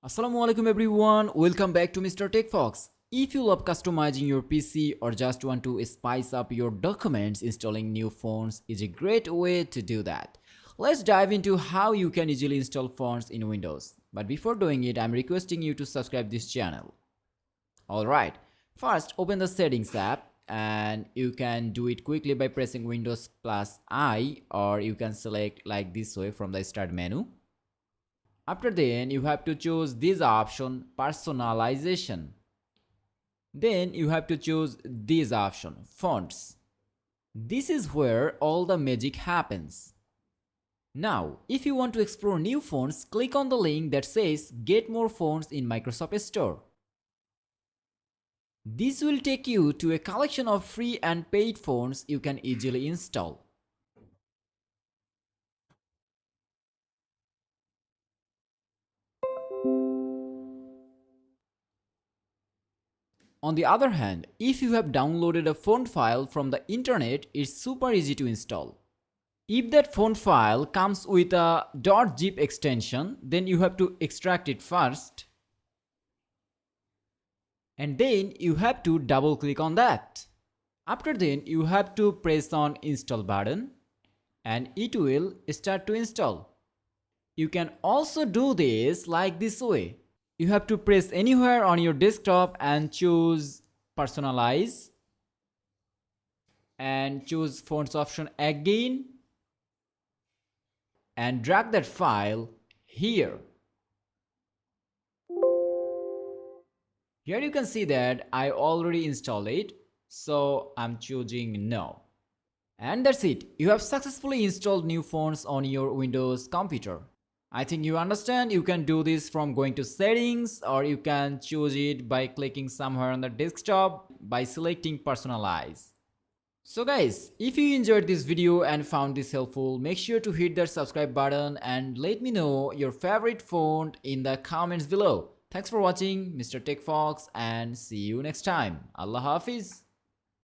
Assalamualaikum everyone, welcome back to Mr. TechFox. If you love customizing your PC or just want to spice up your documents, installing new fonts is a great way to do that. Let's dive into how you can easily install fonts in Windows. But before doing it, I'm requesting you to subscribe this channel. Alright, first open the settings app and you can do it quickly by pressing Windows plus I, or you can select like this way from the start menu. After then, you have to choose this option, personalization. Then you have to choose this option, fonts. This is where all the magic happens. Now, if you want to explore new fonts, click on the link that says Get More Fonts in Microsoft Store. This will take you to a collection of free and paid fonts you can easily install. On the other hand, if you have downloaded a font file from the internet, it's super easy to install. If that font file comes with a .zip extension, then you have to extract it first. And then you have to double click on that. After then, you have to press on install button and it will start to install. You can also do this like this way. You have to press anywhere on your desktop and choose personalize and choose fonts option again and drag that file here. Here you can see that I already installed it, so I'm choosing no. And that's it. You have successfully installed new fonts on your Windows computer. I think you understand. You can do this from going to settings, or you can choose it by clicking somewhere on the desktop by selecting personalize. So guys, if you enjoyed this video and found this helpful, make sure to hit that subscribe button and let me know your favorite font in the comments below. Thanks for watching Mr. TechFox and see you next time. Allah Hafiz.